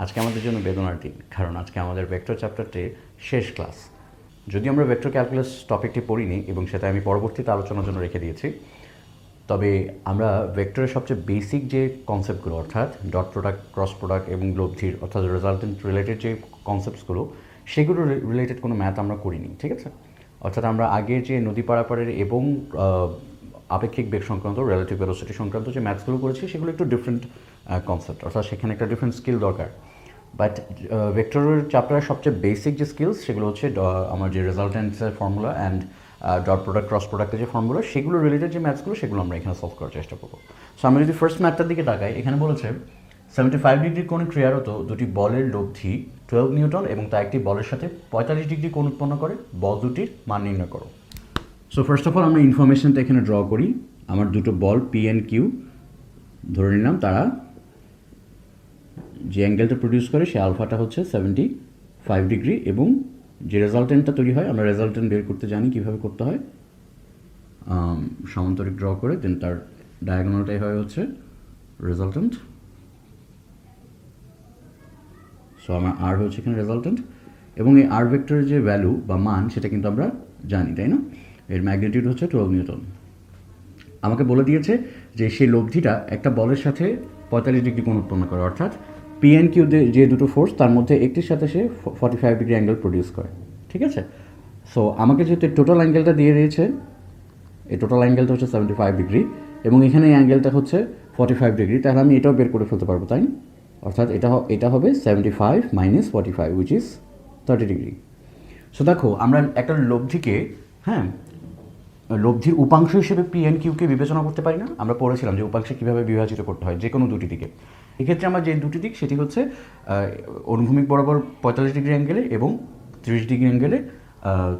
আজকে আমাদের জন্য বেদনার দিন, কারণ আজকে আমাদের ভেক্টর চ্যাপ্টারটির শেষ ক্লাস। যদি আমরা ভেক্টর ক্যালকুলাস টপিকটি পড়িনি এবং সেটা আমি পরবর্তীতে আলোচনার জন্য রেখে দিয়েছি, তবে আমরা ভেক্টরের সবচেয়ে বেসিক যে কনসেপ্টগুলো অর্থাৎ ডট প্রোডাক্ট, ক্রস প্রোডাক্ট এবং লব্ধির অর্থাৎ রেজাল্টেন্ট রিলেটেড যে কনসেপ্টসগুলো সেগুলো রিলেটেড কোনো ম্যাথ আমরা করিনি, ঠিক আছে? অর্থাৎ আমরা আগে যে নদী পারাপারের এবং আপেক্ষিক বেগ সংক্রান্ত রিলেটিভ ভেলোসিটি সংক্রান্ত যে ম্যাথসগুলো করেছি সেগুলো একটু ডিফারেন্ট কনসেপ্ট, অর্থাৎ সেখানে একটা ডিফারেন্ট স্কিল দরকার। বাট ভেক্টরের চ্যাপ্টারের সবচেয়ে বেসিক যে স্কিলস সেগুলো হচ্ছে আমার যে রেজাল্টেন্টসের formula and dot product, cross প্রোডাক্টের যে ফর্মুলা সেগুলো রিলেটেড যে ম্যাথসগুলো সেগুলো আমরা এখানে সলভ করার চেষ্টা করবো। সো আমরা যদি ফার্স্ট ম্যাথটার দিকে তাকাই, এখানে বলেছে 75 ডিগ্রি কোণে ক্রিয়ারত দুটি বলের লব্ধি 12 নিউটন এবং তা একটি বলের সাথে 45 ডিগ্রি কোণ উৎপন্ন করে, বল দুটির মান নির্ণয় করো। সো ফার্স্ট অফ অল আমরা ইনফরমেশনটা এখানে ড্র করি। আমার দুটো বল পি অ্যান্ড কিউ ধরে নিলাম, তারা যে অ্যাঙ্গেলটা প্রডিউস করে সে আলফাটা হচ্ছে 75 ডিগ্রি এবং যে রেজাল্টেন্টটা তৈরি হয় আমরা রেজাল্টেন্ট বের করতে জানি কীভাবে করতে হয়, সমান্তরিক ড্র করে দেন তার ডায়াগোনালটাই হয় হচ্ছে রেজাল্টেন্ট। সো আমার আর হচ্ছে এখানে রেজাল্টেন্ট এবং এই আর ভেক্টরের যে ভ্যালু বা মান সেটা কিন্তু আমরা জানি, তাই না? এর ম্যাগনিটিউড হচ্ছে 12 নিউটন। আমাকে বলে দিয়েছে যে সেই লব্ধিটা একটা বলের সাথে 45 ডিগ্রি কোণ উৎপন্ন করে, অর্থাৎ পি অ্যান্ড কিউ যে দুটো ফোর্স তার মধ্যে একটির সাথে সে 45 ডিগ্রি অ্যাঙ্গেল প্রডিউস করে, ঠিক আছে? সো আমাকে যেহেতু টোটাল অ্যাঙ্গেলটা দিয়ে দিয়েছে, এই টোটাল অ্যাঙ্গেলটা হচ্ছে 75 ডিগ্রি এবং এখানে এই অ্যাঙ্গেলটা হচ্ছে 45 ডিগ্রি, তাহলে আমি এটাও বের করে ফেলতে পারবো, তাই না? অর্থাৎ এটা হবে 75 minus 45 which is 30 degree. So দেখো আমরা একটা লব্ধিকে লব্ধির উপাংশ হিসেবে পি এন কিউকে বিবেচনা করতে পারি না? আমরা পড়েছিলাম যে উপাংশে কীভাবে বিভাজিত করতে হয় যে কোনো দুটি দিকে। এক্ষেত্রে আমার যে দুটি দিক সেটি হচ্ছে অনুভূমিক বরাবর 45 ডিগ্রি অ্যাঙ্গেলে এবং 30 ডিগ্রি অ্যাঙ্গেলে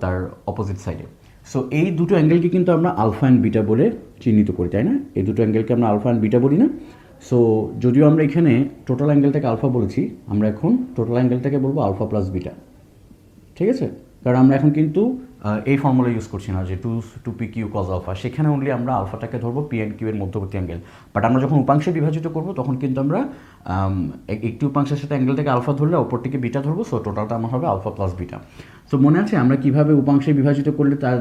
তার অপোজিট সাইডে। সো এই দুটো অ্যাঙ্গেলকে কিন্তু আমরা আলফা অ্যান্ড বিটা বলে চিহ্নিত করি, তাই না? এই দুটো অ্যাঙ্গেলকে আমরা আলফা অ্যান্ড বিটা বলি না? সো যদিও আমরা এখানে টোটাল অ্যাঙ্গেলটাকে আলফা বলেছি, আমরা এখন টোটাল অ্যাঙ্গেলটাকে বলবো আলফা প্লাস বিটা, ঠিক আছে? কারণ আমরা এখন কিন্তু এই ফর্মুলা ইউজ করছি না যে two P Q cos alpha, সেখানে অনলি আমরা আলফাটাকে ধরবো পি অ্যান্ড কিউ এর মধ্যবর্তী অ্যাঙ্গেল। বাট আমরা যখন উপাংশে বিভাজিত করবো তখন কিন্তু আমরা একটি উপাংশের সাথে অ্যাঙ্গেলটাকে আলফা ধরলে অপরটিকে বিটা ধরবো, সো টোটালটা আমার হবে আলফা প্লাস বিটা। সো মনে আছে আমরা কীভাবে উপাংশে বিভাজিত করলে তার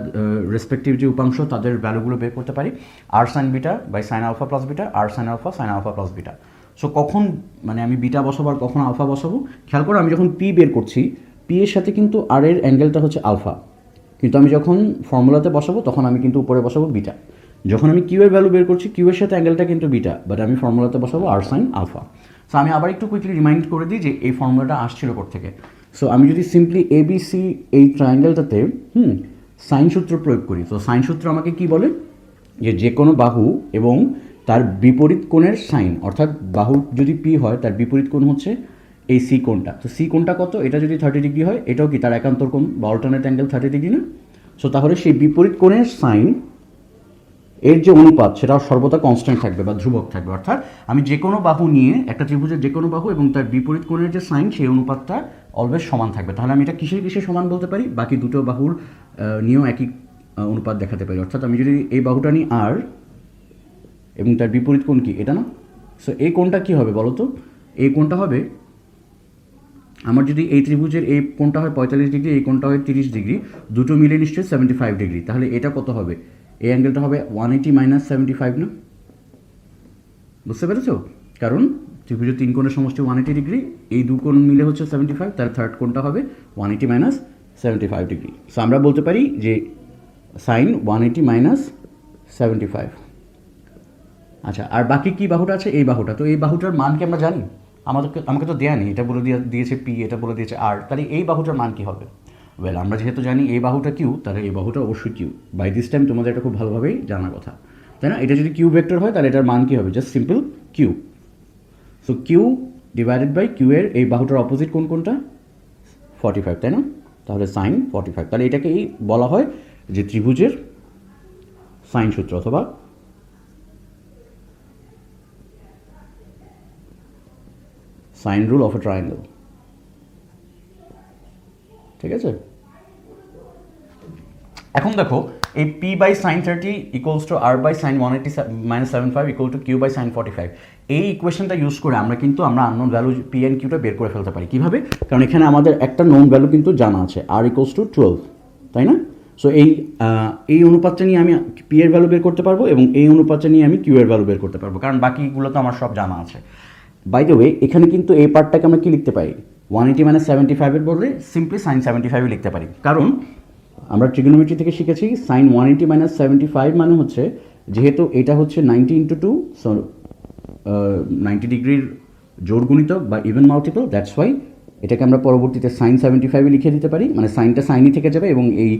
রেসপেক্টিভ যে উপাংশ তাদের ভ্যালুগুলো বের করতে পারি? আর sine beta by sine alpha plus beta, আর sine alpha plus beta. So কখন মানে আমি বিটা বসাবো আর কখন আলফা বসাবো খেয়াল করো, আমি যখন পি বের করছি পি এর সাথে কিন্তু আর এর অ্যাঙ্গেলটা হচ্ছে আলফা, কিন্তু আমি যখন ফর্মুলাতে বসাবো তখন আমি কিন্তু উপরে বসাবো বিটা। যখন আমি কিউ এর ভ্যালু বের করছি কিউ এর সাথে অ্যাঙ্গেলটা কিন্তু বিটা, বাট আমি ফর্মুলাতে বসাবো আর সাইন আলফা। সো আমি আবার একটু কুইকলি রিমাইন্ড করে দিই যে এই ফর্মুলাটা আসছিল কোথা থেকে। সো আমি যদি সিম্পলি এবিসি এই ট্রায়াঙ্গেলটাতে সাইন সূত্র প্রয়োগ করি, তো সাইন সূত্র আমাকে কি বলে যে কোনো বাহু এবং তার বিপরীত কোণের সাইন, অর্থাৎ বাহু যদি পি হয় তার বিপরীত কোণ হচ্ছে এই সি কোণটা। তো সি কোণটা কত? এটা যদি 30 ডিগ্রি হয় এটাও কি তার একান্তর কোণ বা অল্টারনেট অ্যাঙ্গেল 30 ডিগ্রি না? সো তাহলে সেই বিপরীত কোণের সাইন এর যে অনুপাত সেটাও সর্বদা কনস্ট্যান্ট থাকবে বা ধ্রুবক থাকবে, অর্থাৎ আমি যে কোনো বাহু নিয়ে একটা ত্রিভুজের যে কোনো বাহু এবং তার বিপরীত কোণের যে সাইন সেই অনুপাতটা অলওয়েজ সমান থাকবে। তাহলে আমি এটা কিসে সমান বলতে পারি? বাকি দুটো বাহুর নিয়েও একই অনুপাত দেখাতে পারি। অর্থাৎ আমি যদি এই বাহুটা নিই আর এবং তার বিপরীত কোণ কি এটা না? সো এই কোণটা কী হবে বলো তো? এই কোণটা হবে আমার যদি এই ত্রিভুজের এই কোণটা হয় 45 ডিগ্রি, এই কোণটা হয় 30 ডিগ্রি, দুটো মিলে নিশ্চয়ই 75 ডিগ্রি। তাহলে এটা কত হবে? এই অ্যাঙ্গেলটা হবে 180 মাইনাস 75 না? বুঝতে পেরেছো? কারণ ত্রিভুজের তিন কোণের সমষ্টি 180 ডিগ্রি, এই দু কোণ মিলে হচ্ছে 75, তার থার্ড কোণটা হবে 180 মাইনাস 75 ডিগ্রি। সো আমরা বলতে পারি যে সাইন 180 মাইনাস 75। আচ্ছা, আর বাকি কি বাহুটা আছে? এই বাহুটা। তো এই বাহুটার মান কি আমরা জানি? আমাকে তো দেয়া নেই, এটা বলে দিয়েছে পি, এটা বলে দিয়েছে আর, তাহলে এই বাহুটার মান কী হবে? ওয়েল আমরা যেহেতু জানি এই বাহুটা কিউ, তাহলে এই বাহুটা অবশ্যই কিউ। বাই দিস টাইম তোমাদের এটা খুব ভালোভাবেই জানার কথা, তাই না? এটা যদি কিউ ভেক্টর হয় তাহলে এটার মান কী হবে? Just simple Q. So Q divided by Q এর এই বাহুটার অপোজিট কোনটা? 45, তাই না? তাহলে সাইন 45। তাহলে এটাকেই বলা হয় যে ত্রিভুজের সাইন সূত্র অথবা sine rule of a triangle, ঠিক আছে? এখন দেখো এই P by sine 30 equals to R by sine 180 minus 75 equal to Q by sine 45, এই ইকুয়েশনটা ইউজ করে আমরা আননোন ভ্যালু পি অ্যান্ড কিউটা বের করে ফেলতে পারি কীভাবে, কারণ এখানে আমাদের একটা নোন ভ্যালু কিন্তু জানা আছে আর ইকুয়ালস টু 12, তাই না? সো এই অনুপাতটা নিয়ে আমি পি এর ভ্যালু বের করতে পারবো এবং এই অনুপাতটা নিয়ে আমি কিউ এর ভ্যালু বের করতে পারবো, কারণ বাকিগুলো তো আমার সব জানা আছে। বাই দ্য ওয়ে, এখানে কিন্তু এই পার্টটাকে আমরা কি লিখতে পারি, 180 মানে 75-এর বদলে সিম্পলি সাইন 75 লিখতে পারি, কারণ আমরা ট্রিগোনোমেট্রি থেকে শিখেছি সাইন 180 মাইনাস 75 মানে হচ্ছে, যেহেতু এটা হচ্ছে 90 ইন্টু 2, সো 90 ডিগ্রির জোড় গুণিতক বা ইভেন মাল্টিপল, দ্যাটস ওয়াই এটাকে আমরা পরবর্তীতে সাইন 75 লিখে দিতে পারি, মানে সাইনটা সাইনই থেকে যাবে এবং এই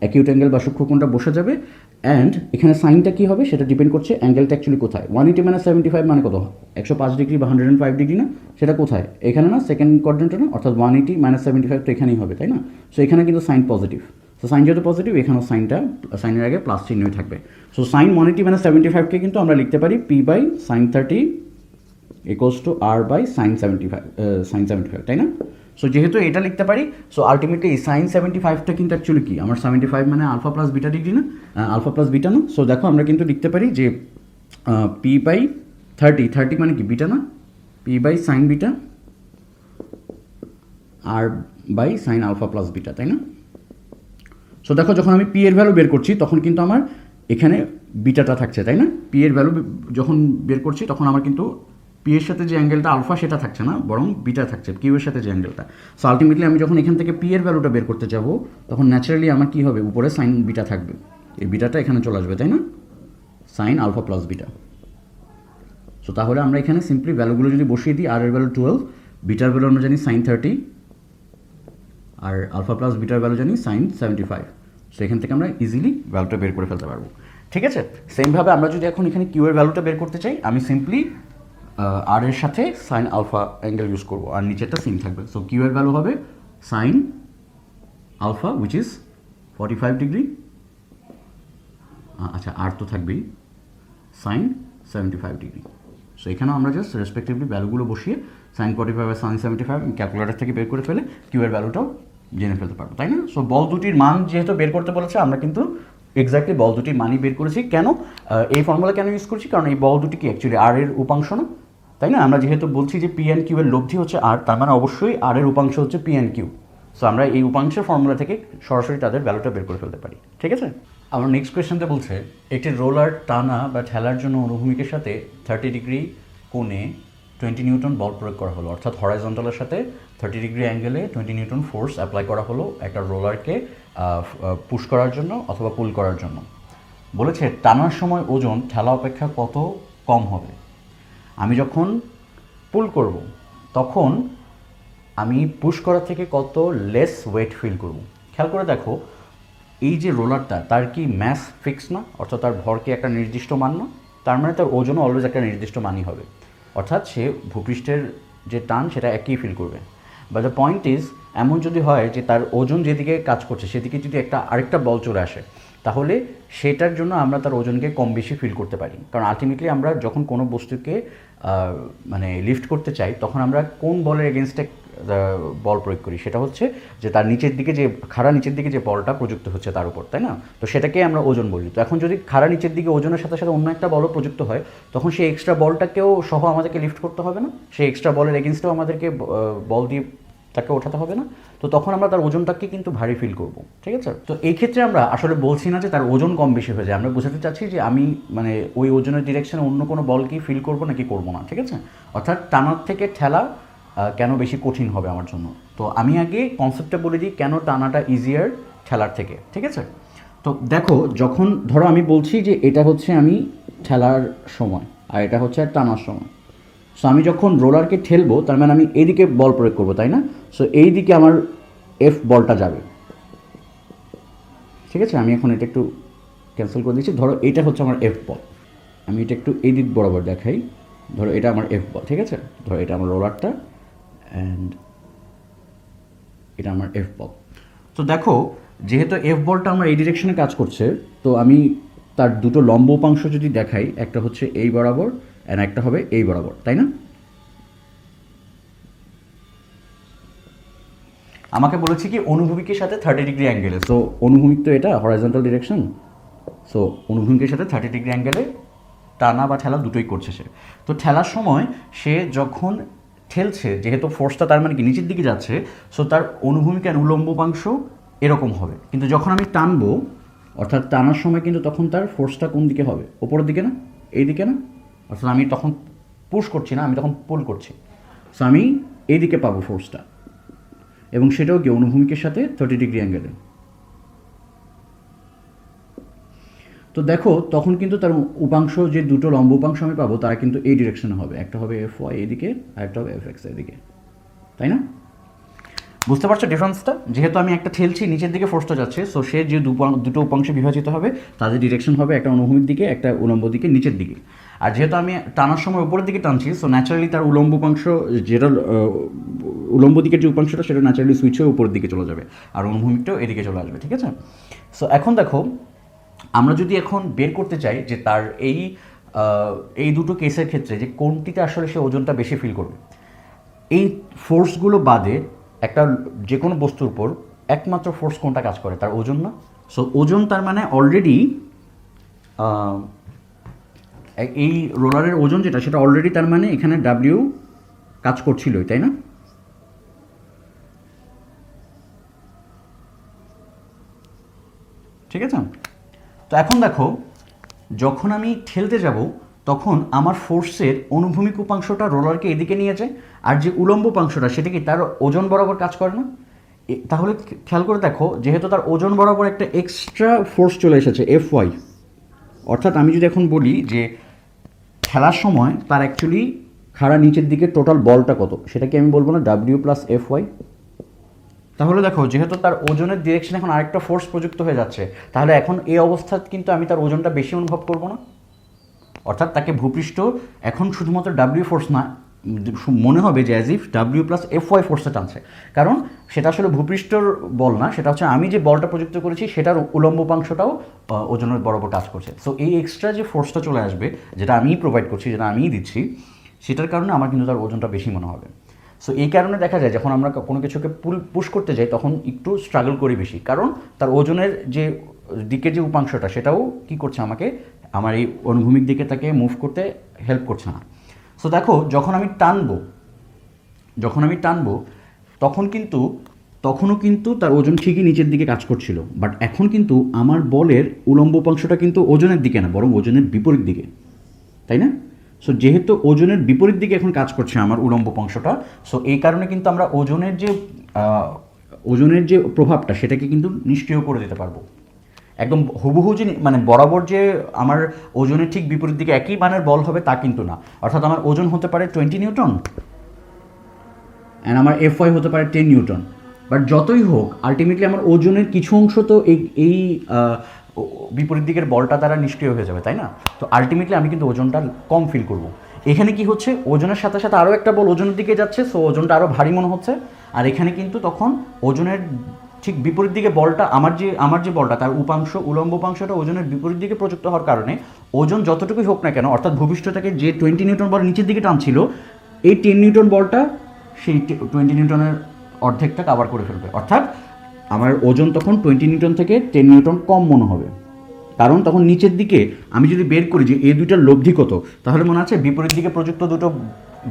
অ্যাকিউট অ্যাঙ্গেল বা সূক্ষ্মকোণটা বসে যাবে। অ্যান্ড এখানে সাইনটা কী হবে সেটা ডিপেন্ড করছে অ্যাঙ্গেলটা অ্যাকচুয়ালি কোথায়। 180 মাইনাস 75 মানে কত, 105 ডিগ্রি বা 105 ডিগ্রি না, সেটা কোথায়, এখানে না, সেকেন্ড কোয়াড্রেন্টে না, অর্থাৎ 180 মাইনাস 75 তো এখানেই হবে, তাই না? সো এখানে কিন্তু সাইন পজিটিভ, সো সাইন যেহেতু পজিটিভ এখানেও সাইনের আগে প্লাস চিহ্নই থাকবে। সো সাইন 180 মাইনাস 75কে কিন্তু আমরা লিখতে পারি P by sine 30 equals to R by sine 75, তাই না? সো যেহেতু এটা লিখতে পারি, সো আলটিমেটলি এই সাইন 75টা কিন্তু অ্যাকচুয়ালি কি, আমার 75 মানে আলফা প্লাস বিটা ডিগ্রি না, আলফা প্লাস বিটা না। সো দেখো আমরা কিন্তু লিখতে পারি যে পি বাই 30 মানে কি বিটা না, P by sine beta R by sine alpha plus beta, তাই না? সো দেখো যখন আমি পি এর ভ্যালু বের করছি তখন কিন্তু আমার এখানে বিটাটা থাকছে, তাই না? পি এর ভ্যালু যখন বের করছি তখন আমার কিন্তু পি এর সাথে যে অ্যাঙ্গেলটা আলফা সেটা থাকছে না, বরং বিটা থাকছে কিউ এর সাথে যে অ্যাঙ্গেলটা। সো আলটিমেটলি আমি যখন এখান থেকে পি এর ভ্যালুটা বের করতে যাব তখন ন্যাচারালি আমার কী হবে, উপরে সাইন বিটা থাকবে, এই বিটাটা এখানে চলে আসবে, তাই না? Sine alpha plus beta. So তাহলে আমরা এখানে সিম্পলি ভ্যালুগুলো যদি বসিয়ে দিই, আর এর ভ্যালু 12, বিটার ভ্যালু আমরা জানি সাইন 30, আর আলফা প্লাস বিটার ভ্যালু জানি সাইন 75। সো এখান থেকে আমরা ইজিলি ভ্যালুটা বের করে ফেলতে পারবো, ঠিক আছে? সেমভাবে আমরা যদি এখন এখানে কিউ এর ভ্যালুটা বের করতে চাই, আমি সিম্পলি আর এর সাথে সাইন আলফা অ্যাঙ্গেল ইউজ করবো আর নিচেরটা সিম থাকবে। সো কিউ এর ভ্যালু হবে sine alpha which is 45 degree, আচ্ছা আর তো থাকবেই সাইন 75 ডিগ্রি। সো এখানেও আমরা জাস্ট রেসপেক্টিভলি ভ্যালুগুলো বসিয়ে সাইন 45 আর সাইন 75 ক্যালকুলেটার থেকে বের করে ফেলে কিউ এর ভ্যালুটাও জেনে ফেলতে পারবো, তাই না? সো বল দুটির মান যেহেতু বের করতে বলেছে, আমরা কিন্তু এক্স্যাক্টলি বল দুটির মানই বের করেছি। কেন এই ফর্মুলা কেন ইউজ করছি, কারণ এই বল দুটি কি অ্যাকচুয়ালি আর এর উপাংশ না, তাই না? আমরা যেহেতু বলছি যে পি অ্যান্ড কিউ এর লব্ধি হচ্ছে আর, তার মানে অবশ্যই আর এর উপাংশ হচ্ছে পি অ্যান্ড কিউ। সো আমরা এই উপাংশের ফর্মুলা থেকে সরাসরি তাদের ভ্যালুটা বের করে ফেলতে পারি, ঠিক আছে? আমার নেক্সট কোয়েশ্চনটা বলছে একটি রোলার টানা বা ঠেলার জন্য অনুভূমিকের সাথে 30 ডিগ্রি কোণে 20 নিউটন বল প্রয়োগ করা হলো, অর্থাৎ হরাইজন্টালের সাথে 30 ডিগ্রি অ্যাঙ্গেলে 20 নিউটন ফোর্স অ্যাপ্লাই করা হলো একটা রোলারকে পুশ করার জন্য অথবা পুল করার জন্য। বলেছে টানার সময় ওজন ঠেলা অপেক্ষা কত কম হবে। আমি যখন পুল করব তখন আমি পুশ করা থেকে কত লেস ওয়েট ফিল করব। খেয়াল করে দেখো, এই যে রোলারটা তার কি ম্যাস ফিক্স না, অর্থাৎ তার ভর কি একটা নির্দিষ্ট মান না, তার মানে তার ওজনও অলওয়েজ একটা নির্দিষ্ট মানই হবে, অর্থাৎ সে ভূপৃষ্ঠের যে টান সেটা একই ফিল করবে। বাট দ্য পয়েন্ট ইজ, এমন যদি হয় যে তার ওজন যেদিকে কাজ করছে সেদিকে যদি আরেকটা বল চলে আসে, তাহলে সেটার জন্য আমরা তার ওজনকে কম বেশি ফিল করতে পারি। কারণ আলটিমেটলি আমরা যখন কোনো বস্তুকে মানে লিফট করতে চাই তখন আমরা কোন বলের এগেনস্টে বল প্রয়োগ করি, সেটা হচ্ছে যে তার নিচের দিকে যে খাড়া নিচের দিকে যে বলটা প্রযুক্ত হচ্ছে তার উপর, তাই না? তো সেটাকে আমরা ওজন বলি। তো এখন যদি খাড়া নিচের দিকে ওজনের সাথে সাথে অন্য একটা বলও প্রযুক্ত হয়, তখন সেই এক্সট্রা বলটাকেও সহ আমাদেরকে লিফট করতে হবে না, সেই এক্সট্রা বলের এগেনস্টেও আমাদেরকে বল দিয়ে তাকে ওঠাতে হবে না। তো তখন আমরা তার ওজনটাকে কিন্তু ভারী ফিল করব, ঠিক আছে? তো এই ক্ষেত্রে আমরা আসলে বলছি না যে তার ওজন কম বেশি হয়ে যায়, আমরা বোঝাতে চাচ্ছি যে আমি মানে ওই ওজনের ডিরেকশনে অন্য কোনো বল কি ফিল করবো নাকি করবো না, ঠিক আছে? অর্থাৎ টানার থেকে ঠেলা কেন বেশি কঠিন হবে আমার জন্য। তো আমি আগে কনসেপ্টটা বলে দিই কেন টানাটা ইজিয়ার ঠেলার থেকে, ঠিক আছে? তো দেখো, যখন ধরো আমি বলছি যে এটা হচ্ছে আমি ঠেলার সময় আর এটা হচ্ছে টানার সময়। সো আমি যখন রোলারকে ঠেলবো তার মানে আমি এইদিকে বল প্রয়োগ করবো, তাই না? সো এই দিকে আমার এফ বলটা যাবে, ঠিক আছে? আমি এখন এটা একটু ক্যান্সেল করে দিচ্ছি। ধরো এটা হচ্ছে আমার এফ বল, আমি এটা একটু এই দিক বরাবর দেখাই। ধরো এটা আমার এফ বল, ঠিক আছে? ধরো এটা আমার রোলারটা অ্যান্ড এটা আমার এফ বল। তো দেখো, যেহেতু এফ বলটা আমার এই ডিরেকশনে কাজ করছে, তো আমি তার দুটো লম্ব উপাংশ যদি দেখাই, একটা হচ্ছে এই বরাবর অ্যান্ড একটা হবে এই বরাবর, তাই না? আমাকে বলেছি কি অনুভূমিকের সাথে 30 ডিগ্রি অ্যাঙ্গেলে। সো অনুভূমিক তো এটা হরাইজন্টাল ডিরেকশন, সো অনুভূমিকের সাথে 30 ডিগ্রি অ্যাঙ্গেলে টানা বা ঠেলা দুটোই করছে সে। তো ঠেলার সময় সে যখন ঠেলছে, যেহেতু ফোর্সটা তার মানে কি নিচের দিকে যাচ্ছে, সো তার অনুভূমিক আর উলম্ব উপাংশ এরকম হবে। কিন্তু যখন আমি টানবো, অর্থাৎ টানার সময় কিন্তু তখন তার ফোর্সটা কোন দিকে হবে? ওপরের দিকে না, এই দিকে না? অর্থাৎ আমি তখন পুশ করছি না, আমি তখন পুল করছি। সো আমি এই দিকে পাবো ফোর্সটা, এবং সেটাও কি অনুভূমিকের সাথে 30 ডিগ্রি অ্যাঙ্গেলে। তো দেখো তখন কিন্তু তার উপাংশ, যে দুটো লম্ব উপাংশ আমি পাবো, তারা কিন্তু এই ডিরেকশনে হবে। একটা হবে এফ ওয়াই এদিকে, আর একটা হবে এফ এক্স এদিকে, তাই না? বুঝতে পারছো ডিফারেন্সটা? যেহেতু আমি একটা ঠেলছি, নিচের দিকে ফোর্সটা যাচ্ছে, সো সে যে দুটো উপাংশে বিভাজিত হবে, তাদের ডিরেকশন হবে একটা অনুভূমিক দিকে, একটা উলম্ব দিকে, নিচের দিকে। আর যেহেতু আমি টানার সময় উপরের দিকে টানছি, সো ন্যাচারালি তার উলম্ব উপাংশ, যেটা উলম্ব দিকের যে উপাংশটা, সেটা ন্যাচারালি সুইচ হয়ে উপরের দিকে চলে যাবে, আর অনুভূমিকটাও এদিকে চলে আসবে। ঠিক আছে? সো এখন দেখো, আমরা যদি এখন বের করতে চাই যে তার এই দুটো কেসের ক্ষেত্রে যে কোনটিতে আসলে সে ওজনটা বেশি ফিল করবে, এই ফোর্সগুলো বাদে একটা যে কোনো বস্তুর উপর একমাত্র ফোর্স কোনটা কাজ করে? তার ওজন না? সো ওজন তার মানে অলরেডি এই রোলারের ওজন যেটা, সেটা অলরেডি তার মানে এখানে ডাব্লিউ কাজ করছিলই, তাই না? ঠিক আছে? তো এখন দেখো, যখন আমি ঠেলতে যাব, তখন আমার ফোর্সের অনুভূমিক উপাংশটা রোলারকে এদিকে নিয়ে যায়, আর যে উলম্ব উপাংশটা, সেটা কি তার ওজন বরাবর কাজ করে না? তাহলে খেয়াল করে দেখো, যেহেতু তার ওজন বরাবর একটা এক্সট্রা ফোর্স চলে এসেছে এফ ওয়াই, অর্থাৎ আমি যদি এখন বলি যে খেলার সময় তার অ্যাকচুয়ালি খাড়া নিচের দিকে টোটাল বলটা কত, সেটা কি আমি বলবো না ডাব্লিউ প্লাস এফ ওয়াই? তাহলে দেখো, যেহেতু তার ওজনের ডিরেকশন এখন আরেকটা ফোর্স প্রযুক্ত হয়ে যাচ্ছে, তাহলে এখন এই অবস্থায় কিন্তু আমি তার ওজনটা বেশি অনুভব করবো না। অর্থাৎ তাকে ভূপৃষ্ঠ এখন শুধুমাত্র ডাব্লিউ ফোর্স না, মনে হবে যে as if W plus F Y ফোর্সটা টানছে, কারণ সেটা আসলে ভূপৃষ্ঠর বল না, সেটা হচ্ছে আমি যে বলটা প্রযুক্ত করেছি সেটার উলম্ব উপাংশটাও ওজনের বরাবর কাজ করছে। সো এই এক্সট্রা যে ফোর্সটা চলে আসবে, যেটা আমিই প্রোভাইড করছি, যেটা আমিই দিচ্ছি, সেটার কারণে আমার কিন্তু তার ওজনটা বেশি মনে হবে। সো এই কারণে দেখা যায় যখন আমরা কোনো কিছুকে পুশ করতে যাই, তখন একটু স্ট্রাগল করি বেশি, কারণ তার ওজনের যে দিকে যে উপাংশটা, সেটাও কি করছে, আমাকে আমার এই অনুভূমিক দিকে তাকে মুভ করতে হেল্প করছে না। সো দেখো, যখন আমি টানবো তখনও কিন্তু তার ওজন ঠিকই নিচের দিকে কাজ করছিল, বাট এখন কিন্তু আমার বলের উলম্ব উপাংশটা কিন্তু ওজনের দিকে না, বরং ওজনের বিপরীত দিকে, তাই না? সো যেহেতু ওজনের বিপরীত দিকে এখন কাজ করছে আমার উলম্ব উপাংশটা, সো এই কারণে কিন্তু আমরা ওজনের যে প্রভাবটা, সেটাকে কিন্তু নিষ্ক্রিয় করে দিতে পারবো। একদম হুবহু যে মানে বরাবর যে আমার ওজনের ঠিক বিপরীত দিকে একই মানের বল হবে তা কিন্তু না। অর্থাৎ আমার ওজন হতে পারে 20 নিউটন অ্যান্ড আমার এফ ওয়াই হতে পারে 10 নিউটন, বাট যতই হোক আলটিমেটলি আমার ওজনের কিছু অংশ তো এই বিপরীত দিকের বলটা দ্বারা নিষ্ক্রিয় হয়ে যাবে, তাই না? তো আলটিমেটলি আমি কিন্তু ওজনটা কম ফিল করব। এখানে কি হচ্ছে, ওজনের সাথে সাথে আরও একটা বল ওজনের দিকে যাচ্ছে, সো ওজনটা আরও ভারী মনে হচ্ছে। আর এখানে কিন্তু তখন ওজনের ঠিক বিপরীত দিকে বলটা, আমার যে বলটা, তার উলম্ব উপাংশটা ওজনের বিপরীত দিকে প্রযুক্ত হওয়ার কারণে ওজন যতটুকুই হোক না কেন, অর্থাৎ ভূপৃষ্ঠটাকে যে 20 নিউটন বল নিচের দিকে টানছিল, এই 10 নিউটন বলটা সেই 20 নিউটনের অর্ধেকটা কাভার করে ফেলবে। অর্থাৎ আমার ওজন তখন 20 নিউটন থেকে 10 নিউটন কম মনে হবে, কারণ তখন নিচের দিকে আমি যদি বের করি যে এই দুইটার লব্ধি কত, তাহলে মনে আছে বিপরীত দিকে প্রযুক্ত দুটো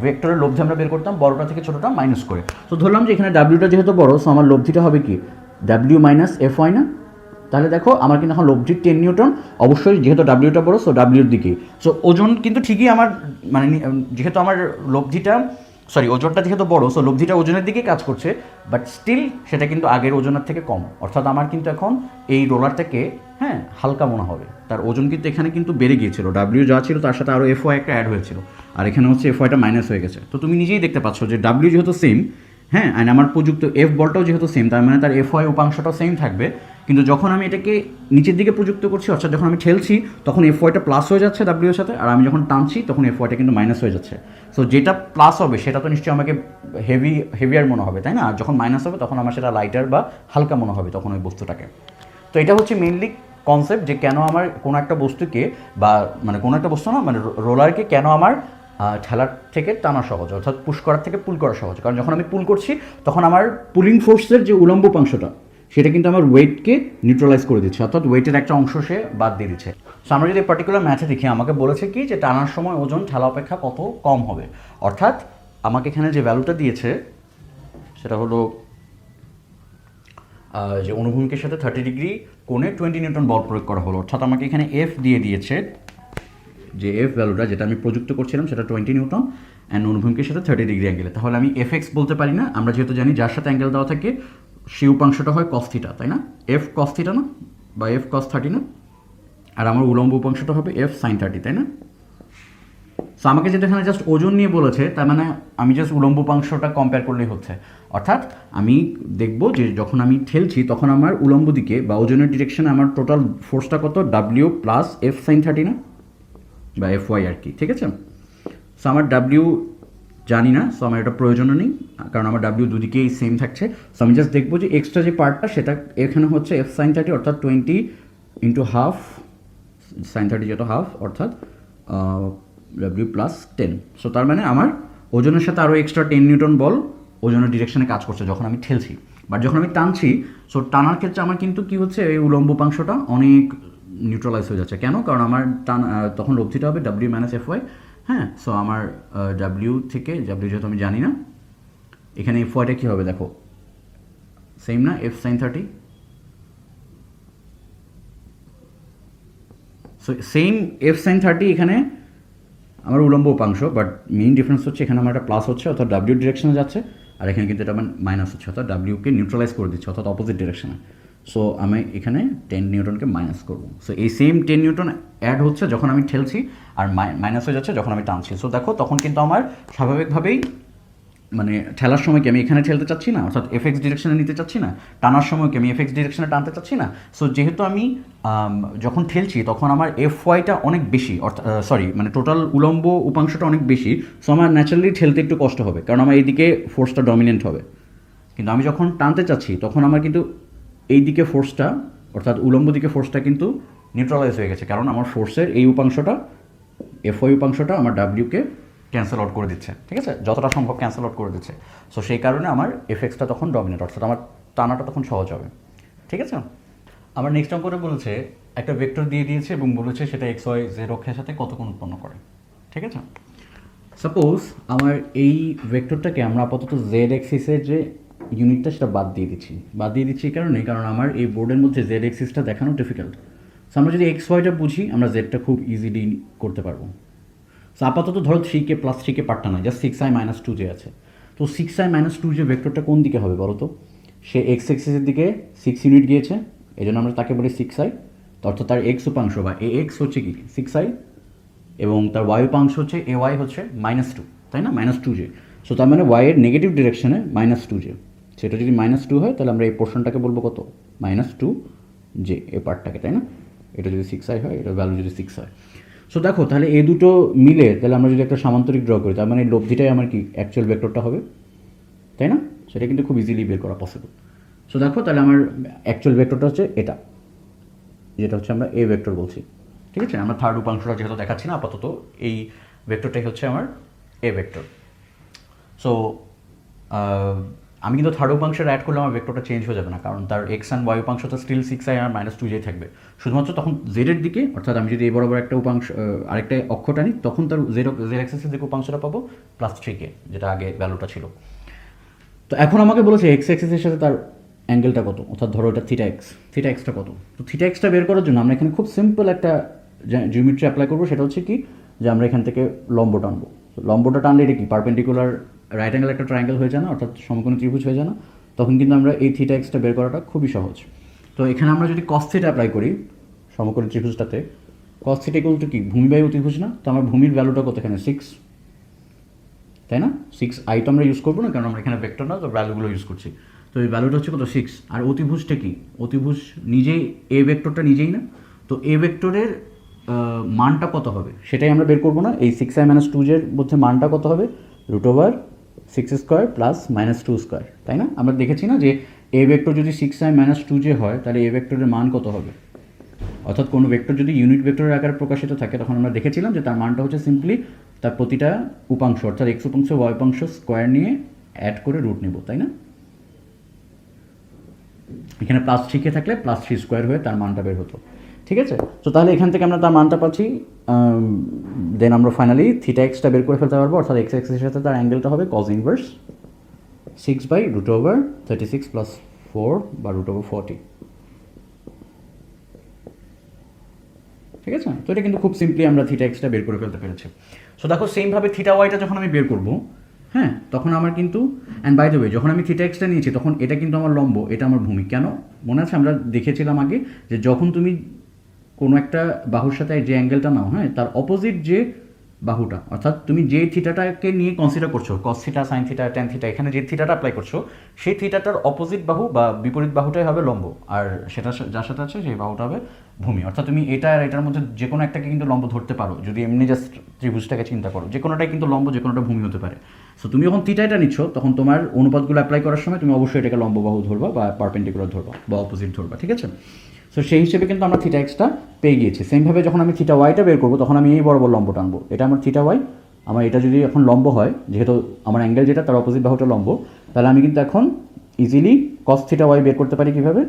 ভেক্টরের লব্ধি আমরা বের করতাম বড়টা থেকে ছোটোটা মাইনাস করে। তো ধরলাম যে এখানে ডাব্লিউটা যেহেতু বড়, সো আমার লব্ধিটা হবে কি ডাব্লিউ মাইনাস এফ ওয়াই না? তাহলে দেখো আমার কিন্তু এখন লব্ধি 10 নিউটন, অবশ্যই যেহেতু ডাব্লিউটা বড়, সো ডাব্লিউর দিকে। সো ওজন কিন্তু ঠিকই আমার মানে যেহেতু আমার ওজনটা যেহেতু বড়, সো লব্ধিটা ওজনের দিকে কাজ করছে, বাট স্টিল সেটা কিন্তু আগের ওজনের থেকে কম। অর্থাৎ আমার কিন্তু এখন এই রোলারটাকে হালকা মনে হবে, তার ওজন কিন্তু এখানে কিন্তু বেড়ে গিয়েছিল, ডাব্লিউ যা ছিল তার সাথে আরও এফ ওয়াই একটা অ্যাড হয়েছিল, আর এখানে হচ্ছে এফ ওয়াইটা মাইনাস হয়ে গেছে। তো তুমি নিজেই দেখতে পাচ্ছ যে ডাব্লিউ যেহেতু সেম, অ্যান্ড আমার প্রযুক্ত এফ বলটাও যেহেতু সেম, তার মানে তার এফ ওয়াই উপাংশটাও সেম থাকবে। কিন্তু যখন আমি এটাকে নিচের দিকে প্রযুক্ত করছি, অর্থাৎ যখন আমি ঠেলছি, তখন এফ ওয়াইটা প্লাস হয়ে যাচ্ছে ডাব্লিউ এর সাথে, আর আমি যখন টানছি তখন এফ ওয়াইটা কিন্তু মাইনাস হয়ে যাচ্ছে। সো যেটা প্লাস হবে সেটা তো নিশ্চয়ই আমাকে হেভিয়ার মনে হবে, তাই না? আর যখন মাইনাস হবে তখন আমার সেটা লাইটার বা হালকা মনে হবে তখন ওই বস্তুটাকে। তো এটা হচ্ছে মেইনলি কনসেপ্ট, যে কেন আমার কোনো একটা বস্তুকে, বা মানে কোনো একটা বস্তু না, মানে রোলারকে কেন আমার ঠেলার থেকে টানা সহজ, অর্থাৎ পুশ করার থেকে পুল করা সহজ। কারণ যখন আমি পুল করছি, তখন আমার পুলিং ফোর্সের যে উলম্ব উপাংশটা, সেটা কিন্তু আমার ওয়েটকে নিউট্রালাইজ করে দিচ্ছে, অর্থাৎ ওয়েটের একটা অংশ সে বাদ দিয়ে দিচ্ছে। সো আমরা যদি পার্টিকুলার ম্যাথে দেখি, আমাকে বলেছে কি যে টানার সময় ওজন ঠেলা অপেক্ষা কত কম হবে, অর্থাৎ আমাকে এখানে যে ভ্যালুটা দিয়েছে সেটা হলো যে অনুভূমিকের সাথে 30 ডিগ্রি কোণে 20 নিউটন বল প্রয়োগ করা হলো, অর্থাৎ আমাকে এখানে এফ দিয়ে দিয়েছে, যে এফ ভ্যালুটা যেটা আমি প্রযুক্ত করছিলাম সেটা 20 নিউটন অ্যান্ড অনুভূমিকের সাথে 30 ডিগ্রি অ্যাঙ্গেলে। তাহলে আমি এফ এক্স বলতে পারি না, আমরা যেহেতু জানি যার সাথে অ্যাঙ্গেল দেওয়া থাকে সেই উপাংশটা হয় কস থিটা, তাই না? এফ কস থিটা না, বা এফ কস 30 না, আর আমার উলম্ব উপাংশটা হবে এফ সাইন 30, তাই না? সো আমাকে যেটা এখানে জাস্ট ওজন নিয়ে বলেছে, তার মানে আমি জাস্ট উলম্ব উপাংশটা কম্পেয়ার করলেই হচ্ছে, অর্থাৎ আমি দেখব যে যখন আমি ঠেলছি তখন আমার উলম্ব দিকে বা ওজনের ডিরেকশনে আমার টোটাল ফোর্সটা কত, ডাব্লিউ প্লাস এফ সাইন 30 না, বা এফ ওয়াই আর কি, ঠিক আছে? সো আমার ডাব্লিউ জানি না, সো আমার এটা প্রয়োজনও নেই, কারণ আমার ডাব্লিউ দুদিকেই সেম থাকছে। সো আমি জাস্ট দেখবো যে এক্সট্রা যে পার্টটা সেটা এখানে হচ্ছে এফ সাইন 30, অর্থাৎ 20 ইন্টু হাফ সাইন 30, যেটা হাফ, অর্থাৎ ডাব্লিউ প্লাস 10। সো তার মানে আমার ওজনের সাথে আরও এক্সট্রা 10 নিউটন বল ওজনের ডিরেকশনে কাজ করছে যখন আমি ঠেলছি। বাট যখন আমি টানছি, সো টানার ক্ষেত্রে আমার কিন্তু কী হচ্ছে, এই উলম্ব উপাংশটা অনেক নিউট্রালাইজ হয়ে যাচ্ছে। কেন? কারণ আমার টান তখন লব্ধিটা হবে ডাব্লিউ মাইনাস এফ ওয়াই। হ্যাঁ, সো আমার ডাব্লিউ থেকে, ডাব্লিউ যেহেতু আমি জানি না, এখানে এফ ওয়াইটা কী হবে দেখো, সেম না, F sine 30। So same F sine 30 এখানে আমার উলম্ব উপাংশ, বাট মেইন ডিফারেন্স হচ্ছে এখানে আমার একটা প্লাস হচ্ছে, অর্থাৎ ডাব্লিউ ডিরেকশনে যাচ্ছে, আর এখানে কিন্তু এটা আমার মাইনাস হচ্ছে, অর্থাৎ ডাব্লিউকে নিউট্রালাইজ করে দিচ্ছে, অর্থাৎ অপোজিট ডিরেকশনে। সো আমি এখানে 10 নিউটনকে মাইনাস করবো। সো এই সেম 10 নিউটন অ্যাড হচ্ছে যখন আমি ঠেলছি, আর মাইনাস হয়ে যাচ্ছে যখন আমি টানছি। সো দেখো তখন কিন্তু আমার স্বাভাবিকভাবেই মানে ঠেলার সময় কি আমি এখানে ঠেলতে চাচ্ছি না, অর্থাৎ এফ এক্স ডিরেকশনে নিতে চাচ্ছি না, টানার সময় কি আমি এফ এক্স ডিরেকশনে টানতে চাচ্ছি না। সো যেহেতু আমি যখন ঠেলছি তখন আমার এফ ওয়াইটা অনেক বেশি, অর্থাৎ মানে টোটাল উলম্ব উপাংশটা অনেক বেশি, সো আমার ন্যাচারালি ঠেলতে একটু কষ্ট হবে, কারণ আমার এইদিকে ফোর্সটা ডমিনেন্ট হবে। কিন্তু আমি যখন টানতে চাচ্ছি তখন আমার কিন্তু এই দিকে ফোর্সটা, অর্থাৎ উলম্ব দিকে ফোর্সটা কিন্তু নিউট্রালাইজ হয়ে গেছে, কারণ আমার ফোর্সের এই উপাংশটা, এফ ওয়াই উপাংশটা আমার ডাব্লিউকে ক্যান্সেল আউট করে দিচ্ছে, ঠিক আছে, যতটা সম্ভব ক্যান্সেল আউট করে দিচ্ছে। সো সেই কারণে আমার এফেক্সটা তখন ডমিনেট, অর্থাৎ আমার টানাটা তখন সহজ হবে, ঠিক আছে। আমার নেক্সট অঙ্কটা বলেছে একটা ভেক্টর দিয়ে দিয়েছে এবং বলেছে সেটা এক্স ওয়াই জেড অক্ষের সাথে কত কোণ উৎপন্ন করে, ঠিক আছে। সাপোজ আমার এই ভেক্টরটাকে আমরা আপাতত জেড এক্সিসের যে ইউনিটটা সেটা বাদ দিয়ে দিচ্ছি এই কারণে, কারণ আমার এই বোর্ডের মধ্যে জেড এক্সিসটা দেখানো ডিফিকাল্ট। সো আমরা যদি এক্স ওয়াইটা বুঝি, আমরা জেডটা খুব ইজিলি করতে পারবো। সো আপাতত ধরো 3k প্লাস 3k পার্টটা নয়, জাস্ট 6i মাইনাস 2 যে আছে। তো 6i মাইনাস 2 যে ভেক্টরটা কোন দিকে হবে বলো তো? সে এক্স এক্সিসের দিকে 6 ইউনিট গিয়েছে, এই জন্য আমরা তাকে বলি 6i। অর্থাৎ তার এক্স উপাংশ বা এ এক্স হচ্ছে কি 6i, এবং তার ওয়াই উপাংশ হচ্ছে এ ওয়াই হচ্ছে -2, তাই না, -2j। সো তার মানে ওয়াই এর নেগেটিভ ডিরেকশনে -2j, সেটা যদি -2 হয় তাহলে আমরা এই পোর্শনটাকে বলবো কত, -2j এই পার্টটাকে, তাই না। এটা যদি 6i হয়, এটার ভ্যালু যদি 6 হয়। সো দেখো তাহলে এই দুটো মিলে তাহলে আমরা যদি একটা সামান্তরিক ড্র করি, তার মানে এই লব্ধিটাই আমার কি অ্যাকচুয়াল ভেক্টরটা হবে, তাই না। সেটা কিন্তু খুব ইজিলি বের করা পসিবল। সো দেখো তাহলে আমার অ্যাকচুয়াল ভেক্টরটা হচ্ছে এটা, যেটা হচ্ছে আমরা এ ভেক্টর বলছি, ঠিক আছে। আমরা থার্ড উপাংশটা যেহেতু দেখাচ্ছি না আপাতত, এই ভেক্টরটাই হচ্ছে আমার এ ভেক্টর। সো আমি কিন্তু থার্ড উপাংশের অ্যাড করলে আমার ভেক্টরটা চেঞ্জ হয়ে যাবে না, কারণ তার এক্স অ্যান্ড ওয়াই উপাংশ তো স্টিল 6i আর -2j থাকবে। শুধুমাত্র তখন জেডের দিকে, অর্থাৎ আমি যদি এই বরাবর একটা উপাংশ আরেকটা অক্ষটা নিই, তখন তার জেড অ্যাক্সিসের দিকে উপাংশটা পাবো +3k, যেটা আগে ভ্যালুটা ছিল। তো এখন আমাকে বলেছে এক্স অ্যাক্সিসের সাথে তার অ্যাঙ্গেলটা কত, অর্থাৎ ধরো এটা থিটা এক্সটা কত। তো থিটা এক্সটা বের করার জন্য আমরা এখানে খুব সিম্পল একটা জিওমেট্রি অ্যাপ্লাই করবো, সেটা হচ্ছে কি যে আমরা এখান থেকে লম্ব টানবো। লম্বটা টানলে এটা কি পারপেন্ডিকুলার রাইট অ্যাঙ্গেল একটা ট্রায়াঙ্গেল হয়ে যায় না, অর্থাৎ সমকোণী ত্রিভুজ হয়ে যায় না, তখন কিন্তু আমরা এই থিটা এক্সটা বের করাটা খুবই সহজ। তো এখানে আমরা যদি কস থিটা অ্যাপ্লাই করি সমকোণী ত্রিভুজটাতে, কস থিটা ইকুয়াল টু কি ভূমিবাহু ত্রিভুজ না, তো আমার ভূমির ভ্যালুটা কত এখানে 6, তাই না। 6i তো আমরা ইউজ করবো না, কারণ আমরা এখানে ভেক্টর না, তো ভ্যালুগুলো ইউজ করছি। তো এই ভ্যালুটা হচ্ছে কত 6, আর অতিভুজটা কি, অতিভুজ নিজেই এ ভেক্টরটা নিজেই না, তো এ ভেক্টরের মানটা কত হবে সেটাই আমরা বের করবো না। এই 6i - 2j এর মধ্যে মানটা কত হবে, √6² প্লাস -2², তাই না। আমরা দেখেছি না যে এ ভেক্টর যদি 6i - 2j হয় তাহলে এ ভেক্টরের মান কত হবে, অর্থাৎ কোনো ভেক্টর যদি ইউনিট ভেক্টরের আকারে প্রকাশিত থাকে তখন আমরা দেখেছিলাম যে তার মানটা হচ্ছে সিম্পলি তার প্রতিটা উপাংশ, অর্থাৎ এক্স উপাংশ ওয়াই উপাংশ স্কোয়ার নিয়ে অ্যাড করে রুট নেব, তাই না। এখানে প্লাস থ্রিকে থাকলে প্লাস থ্রি স্কোয়ার হয়ে তার মানটা বের হতো, ঠিক আছে। তো তাহলে এখান থেকে আমরা তার মানটা পাচ্ছি, দেন আমরা ফাইনালি থিটা এক্সটা বের করে ফেলতে পারবো, অর্থাৎ এক্স এক্সের সাথে তার অ্যাঙ্গেলটা হবে কজ ইনভার্স 6/√36 + 4 বা √40, ঠিক আছে। তো এটা কিন্তু খুব সিম্পলি আমরা থিটা এক্সটা বের করে ফেলতে পেরেছি। সো দেখো সেমভাবে থিটা ওয়াইটা যখন আমি বের করবো, হ্যাঁ, তখন আমার কিন্তু, অ্যান্ড বাই দ্য ওয়ে যখন আমি থিটা এক্সটা নিয়েছি তখন এটা কিন্তু আমার লম্ব, এটা আমার ভূমি। কেন মনে আছে, আমরা দেখেছিলাম আগে যে যখন তুমি কোনো একটা বাহুর সাথে যে অ্যাঙ্গেলটা নাও, হ্যাঁ, তার অপোজিট যে বাহুটা, অর্থাৎ তুমি যে থিটাটাকে নিয়ে কনসিডার করছো, cos theta, sine theta, tan theta, এখানে যে থিটাটা অ্যাপ্লাই করছো সেই থিটাটার অপোজিট বাহু বা বিপরীত বাহুটাই হবে লম্ব, আর সেটা যার সাথে আছে সেই বাহুটা হবে ভূমি। অর্থাৎ তুমি এটা আর এটার মধ্যে যে কোনো একটাকে কিন্তু লম্ব ধরতে পারো, যদি এমনি জাস্ট ত্রিভুজটাকে চিন্তা করো, যে কোনোটাই কিন্তু লম্ব, যে কোনোটা ভূমি হতে পারে। সো তুমি যখন থিটাটা নিচ্ছ তখন তোমার অনুপাতগুলো অ্যাপ্লাই করার সময় তুমি অবশ্যই এটাকে লম্ব বাহু ধরবা বা পারপেন্ডিকুলার ধরবা বা অপোজিট ধরবা, ঠিক আছে। সো সেই হিসেবে কিন্তু আমরা থিটা এক্সটা পেয়ে গিয়েছি। সেমভাবে যখন আমি থিটা ওয়াইটা বের করবো তখন আমি এই বরাবর লম্ব টানবো, এটা আমার থিটা ওয়াই, আমার এটা যদি এখন লম্ব হয়, যেহেতু আমার অ্যাঙ্গেল যেটা তার অপোজিট বাহুটা লম্ব, তাহলে আমি কিন্তু এখন ইজিলি কস থিটা ওয়াই বের করতে পারি কীভাবে,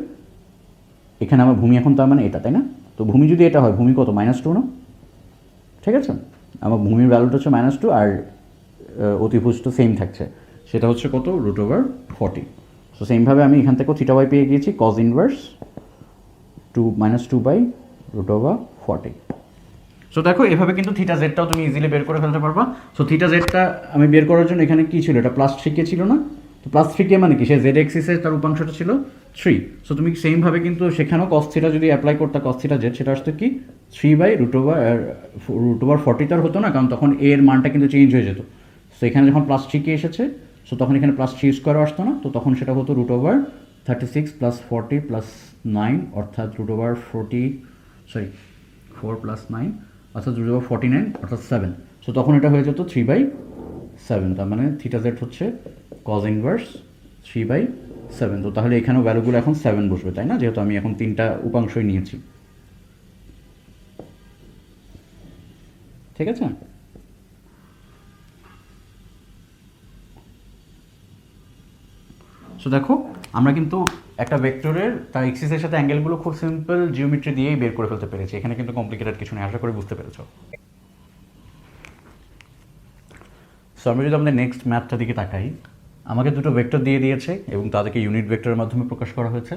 এখানে আমার ভূমি এখন তার মানে এটা, তাই না। তো ভূমি যদি এটা হয়, ভূমি কত, -2 না, ঠিক আছে। আমার ভূমির ভ্যালুটা হচ্ছে -2 আর অতিভুজ তো সেম থাকছে, সেটা হচ্ছে কত, √40। সো সেমভাবে আমি এখান থেকেও থিটা ওয়াই পেয়ে গিয়েছি কজ ইনভার্স -2/√40। সো দেখো এভাবে কিন্তু থিটা জেডটাও তুমি ইজিলি বের করে ফেলতে পারবা। সো থিটা জেডটা আমি বের করার জন্য এখানে কি ছিল, এটা +3k ছিল না, তো +3k মানে কি, সে জেড এক্সিসের তার উপাংশটা ছিল 3। সো তুমি সেমভাবে কিন্তু সেখানেও কস থিটা যদি অ্যাপ্লাই করতে, কস থিটা জেড, সেটা আসতো কি 3/√40 তার হতো না, কারণ তখন এর মানটা কিন্তু চেঞ্জ হয়ে যেত। সো এখানে যখন +3k এসেছে, সো তখন এখানে +3 স্কোয়ারও আসতো না, তো তখন সেটা হতো √36 + 40 + 9, অর্থাৎ √4 + 9 অর্থাৎ √49 অর্থাৎ 7। সো তখন এটা হয়ে যেত 3/7, তার মানে থিটা জেড হচ্ছে কজ ইনভার্স 3/7। তো তাহলে এখানেও ভ্যালুগুলো এখন 7 বসবে, তাই না, যেহেতু আমি এখন তিনটা উপাংশই নিয়েছি, ঠিক আছে। সো দেখো আমরা কিন্তু একটা ভেক্টরের তার এক্সিসের সাথে অ্যাঙ্গেলগুলো খুব সিম্পল জিওমেট্রি দিয়েই বের করে ফেলতে পেরেছি, এখানে কিন্তু কমপ্লিকেটেড কিছু নেই, আশা করি বুঝতে পেরেছো। সো আমরা যদি আমাদের নেক্সট ম্যাথটার দিকে তাকাই, আমাকে দুটো ভেক্টর দিয়ে দিয়েছে এবং তাদেরকে ইউনিট ভেক্টরের মাধ্যমে প্রকাশ করা হয়েছে।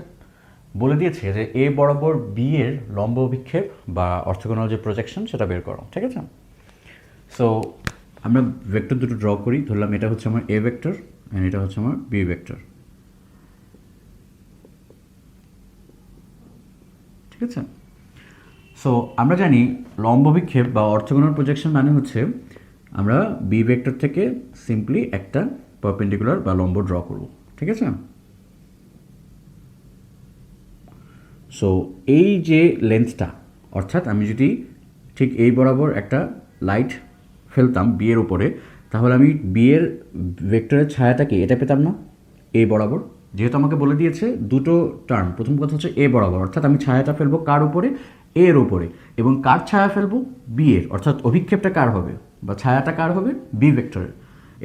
বলে দিয়েছে যে এ বরাবর বি এর লম্ব অভিক্ষেপ বা অর্থোগোনাল যে প্রজেকশন সেটা বের করো, ঠিক আছে। সো আমরা ভেক্টর দুটো ড্র করি, ধরলাম এটা হচ্ছে আমার এ ভেক্টর অ্যান্ড এটা হচ্ছে আমার বি ভেক্টর, ঠিক আছে। সো আমরা জানি লম্ব অভিক্ষেপ বা অর্থোগোনাল প্রজেকশন মানে হচ্ছে আমরা বি ভেক্টর থেকে সিম্পলি একটা পারপেন্ডিকুলার বা লম্ব ড্র করব, ঠিক আছে। সো এই যে লেন্থটা, অর্থাৎ আমি যদি ঠিক এই বরাবর একটা লাইট ফেলতাম বি এর উপরে, তাহলে আমি বি এর ভেক্টরের ছায়াটাকে এটা পেতাম না এ বরাবর, যেহেতু আমাকে বলে দিয়েছে দুটো টার্ম। প্রথম কথা হচ্ছে এ বরাবর, অর্থাৎ আমি ছায়াটা ফেলবো কার উপরে, এর উপরে, এবং কার ছায়া ফেলবো, বি এর, অর্থাৎ অভিক্ষেপটা কার হবে বা ছায়াটা কার হবে, বি ভেক্টরের,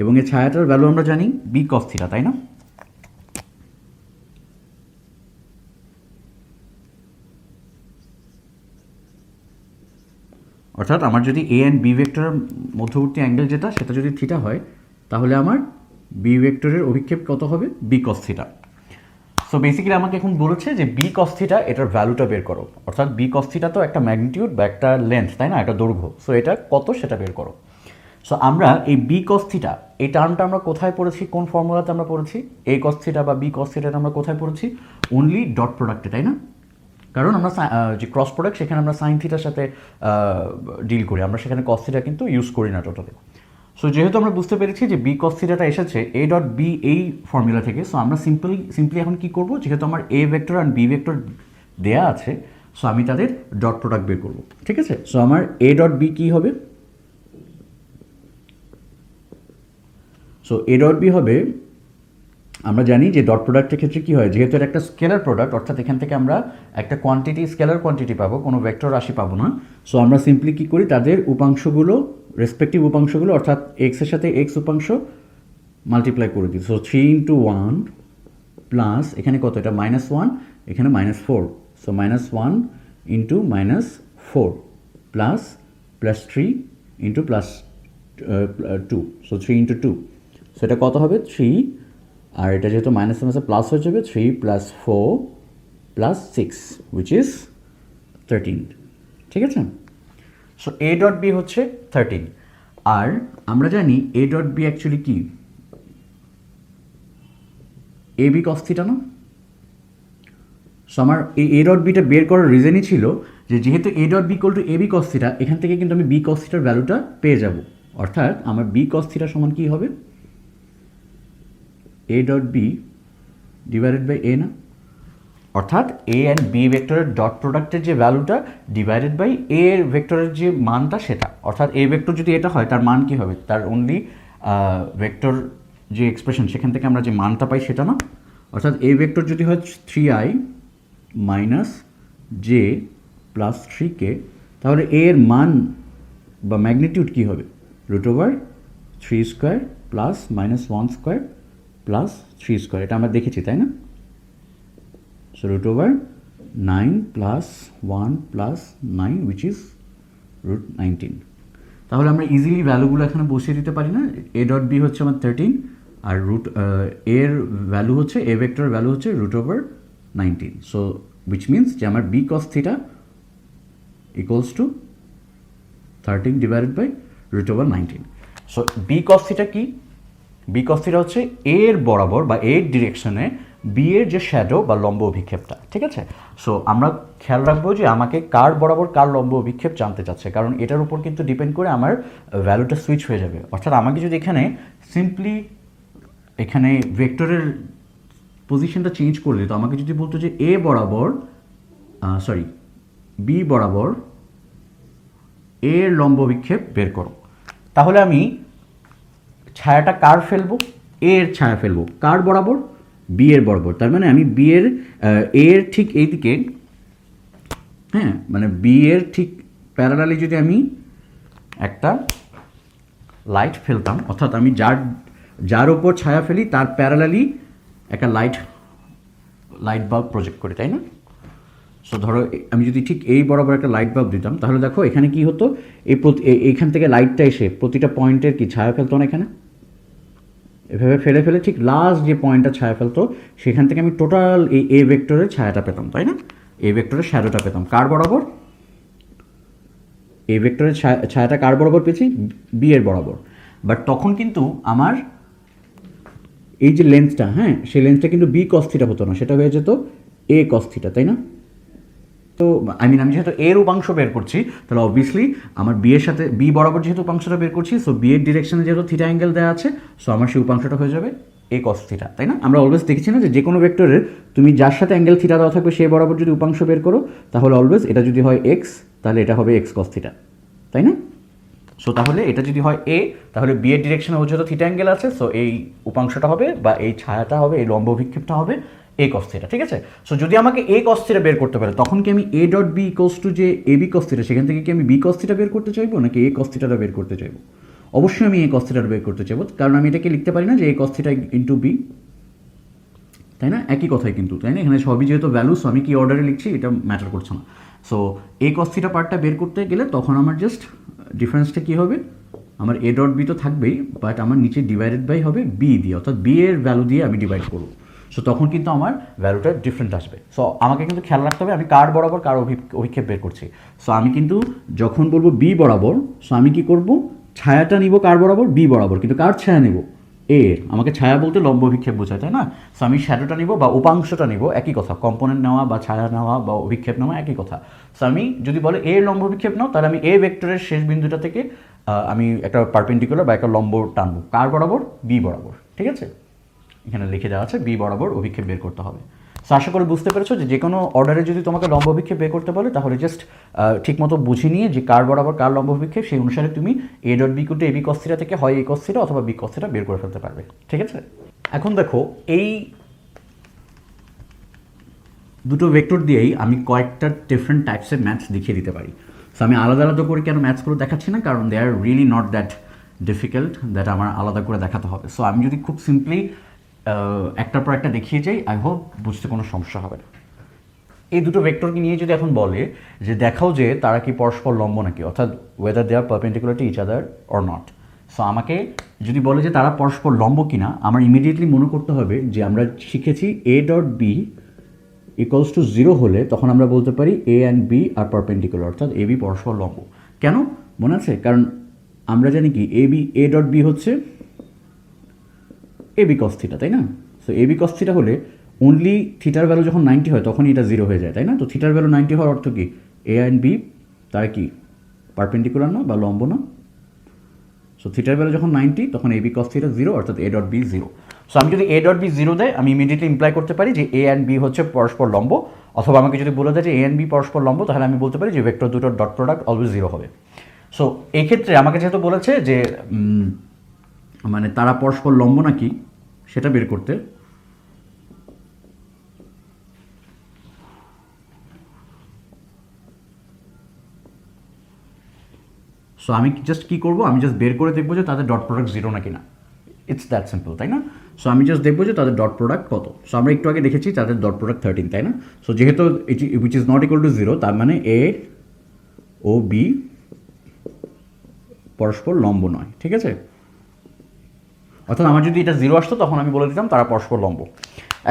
এবং এই ছায়াটার ভ্যালু আমরা জানি বি কস থিটা, তাই না। অর্থাৎ আমার যদি এ অ্যান্ড বি ভেক্টরের মধ্যবর্তী অ্যাঙ্গেল যেটা, সেটা যদি থিটা হয়, তাহলে আমার বি ভেক্টরের অভিক্ষেপ কত হবে, B cos theta. So basically আমাকে এখন বলেছে যে বি কস থিটা এটার ভ্যালুটা বের করো, অর্থাৎ বি কস থিটা তো একটা ম্যাগনিটিউড বা একটা লেন্থ, তাই না, একটা দৈর্ঘ্য। সো এটা কত সেটা বের করো। সো আমরা এই বি কস থিটা এই টার্মটা আমরা কোথায় পড়েছি, কোন ফর্মুলাতে আমরা পড়েছি, এ কস থিটা বা বি কস থিটাটা আমরা কোথায় পড়েছি, অনলি ডট প্রোডাক্টে, তাই না। কারণ আমরা যে ক্রস প্রোডাক্ট সেখানে আমরা সাইন থিটার সাথে ডিল করি, আমরা সেখানে কস থিটা কিন্তু ইউজ করি না টোটালি। সো যেহেতু আমরা বুঝতে পেরেছি যে বি কস থিটাটা এসেছে এ ডট বি এই ফর্মুলা থেকে, সো আমরা সিম্পলি এখন কি করব, যেহেতু আমার এ ভেক্টর আর বি ভেক্টর দেয়া আছে, সো আমি তাদের ডট প্রোডাক্ট বের করব, ঠিক আছে। সো আমার এ ডট বি কী হবে, সো এ ডট বি হবে, আমরা জানি যে ডট প্রোডাক্টের ক্ষেত্রে কী হয়, যেহেতু এটা একটা স্কেলার প্রোডাক্ট, অর্থাৎ এখান থেকে আমরা একটা কোয়ান্টিটি, স্কেলার কোয়ান্টিটি পাবো, কোনো ভেক্টর রাশি পাবো না। সো আমরা সিম্পলি কী করি, তাদের উপাংশগুলো, রেসপেক্টিভ উপাংশগুলো, অর্থাৎ এক্সের সাথে এক্স উপাংশ মাল্টিপ্লাই করে দিই। সো 3 × 1 প্লাস এখানে কত, এটা -1, এখানে -4, so -1 into -4 plus +3 into +2, so 3 into 2, so এটা কত হবে 3, আর এটা যেহেতু মাইনাস প্লাস হয়ে যাবে 3 + 4 + 6 উইচ ইজ 13, ঠিক আছে। সো এ ডট বি হচ্ছে 13, আর আমরা জানি এ ডট বি অ্যাকচুয়ালি কি, এ বি cos থিটা না। সো আমার এই এ ডট বিটা বের করার রিজনই ছিল যে যেহেতু A dot B equal to A B cos theta, এখান থেকে কিন্তু আমি বি cos থিটার ভ্যালুটা পেয়ে যাব, অর্থাৎ আমার বি cos থিটা সমান কি হবে, A dot B divided by A না, অর্থাৎ এ অ্যান্ড বি ভেক্টরের ডট প্রোডাক্টের যে ভ্যালুটা ডিভাইডেড বাই এ এর ভেক্টরের যে মানটা সেটা, অর্থাৎ এ ভেক্টর যদি এটা হয় তার মান কি হবে, তার অনলি ভেক্টর যে এক্সপ্রেশন সেখান থেকে আমরা যে মানটা পাই সেটা না, অর্থাৎ এ ভেক্টর যদি হয় 3i - j + 3k, তাহলে এ এর মান বা ম্যাগনিটিউড কি হবে, √3² প্লাস -1² প্লাস 3², এটা আমরা দেখেছি তাই না। সো √9 + 1 + 9 which is √19, তাহলে আমরা ইজিলি ভ্যালুগুলো এখানে বসিয়ে দিতে পারি না। এ ডট বি হচ্ছে আমার 13, আর এর ভ্যালু হচ্ছে, এ ভেক্টরের ভ্যালু হচ্ছে √19, সো which means যে আমার B cos theta equals to 13 divided by √19। So B cos theta কি, বি cos থিটা হচ্ছে এর বরাবর বা এর ডিরেকশনে বি এর যে শ্যাডো বা লম্ব অভিক্ষেপটা, ঠিক আছে। সো আমরা খেয়াল রাখবো যে আমাকে কার বরাবর কার লম্ব অভিক্ষেপ জানতে চাচ্ছে, কারণ এটার উপর কিন্তু ডিপেন্ড করে আমার ভ্যালুটা সুইচ হয়ে যাবে। অর্থাৎ আমাকে যদি এখানে সিম্পলি এখানে ভেক্টরের পজিশনটা চেঞ্জ করে দিত, আমাকে যদি বলতো যে এ বরাবর বি বরাবর এর লম্ব অভিক্ষেপ বের করো, তাহলে আমি ছায়াটা কার ফেলবো, এর ছায়া ফেলবো কার বরাবর, বি এর বরাবর। তার মানে আমি বি এর ঠিক এইদিকে, হ্যাঁ মানে বি এর ঠিক প্যারালালি যদি আমি একটা লাইট ফেলতাম, অর্থাৎ আমি যার উপর ছায়া ফেলি তার প্যারালালি একটা লাইট বাল্ব প্রজেক্ট করি, তাই না। সো ধরো আমি যদি ঠিক এই বরাবর একটা লাইট বাল্ব দিতাম, তাহলে দেখো এখানে কি হতো, এইখান থেকে লাইটটা এসে প্রতিটা পয়েন্টের কি ছায়া ফেলতো না, এখানে এভাবে ফেলে ফেলে ঠিক লাস্ট যে পয়েন্টটা ছায়া ফেলতো সেখান থেকে আমি টোটাল এই এ ভেক্টরের ছায়াটা পেতাম, তাই না। এ ভেক্টরের শ্যাডোটা পেতাম কার বরাবর, এ ভেক্টরের ছায়াটা কার বরাবর পেয়েছি, বি এর বরাবর। বাট তখন কিন্তু আমার এই যে লেন্সটা, হ্যাঁ সেই লেন্সটা কিন্তু বি cos থিটা হতো না, সেটা হয়ে যেত এ cos থিটা, তাই না। তো আমি যেহেতু এর উপাংশ বের করছি, তাহলে অবভিয়াসলি আমার বি এর সাথে বি বরাবর যেহেতু উপাংশটা বের করছি, সো বি এর ডিরেকশনে যেহেতু থিটা অ্যাঙ্গেল দেওয়া আছে, সো আমার সেই উপাংশটা হয়ে যাবে এ cos থিটা, তাই না। আমরা অলওয়েজ দেখেছি না যে কোনো ভেক্টরের তুমি যার সাথে অ্যাঙ্গেল থিটা দেওয়া থাকবে সে বরাবর যদি উপাংশ বের করো, তাহলে অলওয়েজ এটা যদি হয় এক্স, তাহলে এটা হবে x cos থিটা, তাই না। সো তাহলে এটা যদি হয় এ, তাহলে বি এর ডিরেকশনে যেহেতু থিটা অ্যাঙ্গেল আছে, সো এই উপাংশটা হবে বা এই ছায়াটা হবে, এই লম্ব অভিক্ষেপটা হবে এ cos থিটা, ঠিক আছে। সো যদি আমাকে এ cos থিটা বের করতে পারে, তখন কি আমি A dot B equals to যে এ বি cos থিটা, সেখান থেকে কি আমি বি cos থিটা বের করতে চাইবো নাকি এ cos থিটাটা বের করতে চাইবো? অবশ্যই আমি এ cos থিটাটা বের করতে চাইবো, কারণ আমি এটাকে লিখতে পারি না যে এ cos থিটা ইন্টু বি, তাই না, একই কথাই কিন্তু, তাই না। এখানে সবই যেহেতু ভ্যালু, সো আমি কি অর্ডারে লিখছি এটা ম্যাটার করছে না। সো এ cos থিটা পার্টটা বের করতে গেলে তখন আমার জাস্ট ডিফারেন্সটা কী হবে, আমার এ ডট বি তো থাকবেই, বাট আমার নিচে ডিভাইডেড বাই হবে বি দিয়ে, অর্থাৎ বি এর ভ্যালু দিয়ে আমি ডিভাইড করবো। সো তখন কিন্তু আমার ভ্যালুটা ডিফারেন্ট আসবে। সো আমাকে কিন্তু খেয়াল রাখতে হবে আমি কার বরাবর কার অভিক্ষেপ বের করছি। সো আমি কিন্তু যখন বলবো বি বরাবর, সো আমি কি করব, ছায়াটা নিব কার বরাবর, বি বরাবর, কিন্তু কার ছায়া নেব, এর। আমাকে ছায়া বলতে লম্ব অভিক্ষেপ বোঝায়, তাই না। সো আমি শ্যাডোটা নিব বা উপাংশটা নিব, একই কথা, কম্পোনেন্ট নেওয়া বা ছায়া নেওয়া বা অভিক্ষেপ নেওয়া একই কথা। সো আমি যদি বলে এর লম্ব অভিক্ষেপ নাও, তাহলে আমি এ ভেক্টরের শেষ বিন্দুটা থেকে আমি একটা পারপেন্ডিকুলার বা একটা লম্ব টানবো কার বরাবর, বি বরাবর, ঠিক আছে। এখানে লিখে দেওয়া আছে বি বরাবর অভিক্ষেপ বের করতে হবে। সো আশা করি বুঝতে পেরেছো যে কোনো অর্ডারে যদি তোমাকে লম্ব অভিক্ষেপ বের করতে বলে, তাহলে জাস্ট ঠিকমতো বুঝে নিয়ে যে কার বরাবর কার লম্ব অভিক্ষেপ, সেই অনুসারে তুমি A dot B to A B cos theta থেকে হয় এ cos থিটা অথবা বি cos থিটা বের করে ফেলতে পারবে, ঠিক আছে। এখন দেখো এই দুটো ভেক্টর দিয়েই আমি কয়েকটা ডিফারেন্ট টাইপসের ম্যাথস দেখিয়ে দিতে পারি। সো আমি আলাদা আলাদা করে কেন ম্যাথসগুলো দেখাচ্ছি না, কারণ they are really not that difficult that আমার আলাদা করে দেখাতে হবে। সো আমি যদি খুব সিম্পলি একটার পর একটা দেখিয়ে যাই, আই হোপ বুঝতে কোনো সমস্যা হবে না। এই দুটো ভেক্টরকে নিয়ে যদি এখন বলে যে দেখাও যে তারা কি পরস্পর লম্ব নাকি, অর্থাৎ whether they are perpendicular to each other or not. So আমাকে যদি বলে যে তারা পরস্পর লম্ব কিনা, আমার ইমিডিয়েটলি মনে করতে হবে যে আমরা শিখেছি A dot B equals to 0 হলে তখন আমরা বলতে পারি A and B are perpendicular, অর্থাৎ এ বি পরস্পর লম্ব। কেন মনে আছে? কারণ আমরা জানি কি এ ডট বি হচ্ছে এ বি কস থিটা, তাই না? So A B cos theta হলে অনলি থিটার ভ্যালু যখন 90 হয় তখনই এটা 0 হয়ে যায়, তাই না? তো থিটার ভ্যালু 90 হওয়ার অর্থ কি এ অ্যান্ড বি তারা কি পারপেন্ডিকুলার না বা লম্ব না? সো থিটার ভ্যালু যখন 90 তখন এ বি কস থিটা 0, অর্থাৎ এ ডট বি 0। সো আমি যদি এ ডট বি 0 দেয়, আমি ইমিডিয়েটলি ইমপ্লাই করতে পারি যে এ অ্যান্ড বি হচ্ছে পরস্পর লম্ব, অথবা আমাকে যদি বলে দেয় যে এ অ্যান্ড বি পরস্পর লম্ব, তাহলে আমি বলতে পারি যে ভেক্টর দুটোর ডট প্রোডাক্ট অলওয়েজ 0 হবে। সো এই ক্ষেত্রে আমাকে যেহেতু বলেছে যে মানে তারা পরস্পর লম্ব নাকি সেটা বের করতে, সো আমি জাস্ট কী করবো, আমি জাস্ট বের করে দেখবো যে তাদের ডট প্রোডাক্ট 0 নাকি না। ইটস দ্যাট সিম্পল, তাই না? সো আমি জাস্ট দেখবো যে তাদের ডট প্রোডাক্ট কত। সো আমরা একটু আগে দেখেছি তাদের ডট প্রোডাক্ট 13, তাই না? সো যেহেতু which is not equal to 0, তার মানে এ ও বি পরস্পর লম্ব নয়, ঠিক আছে? অর্থাৎ আমার যদি এটা 0 আসতো তখন আমি বলে দিতাম তারা পরস্পর লম্ব।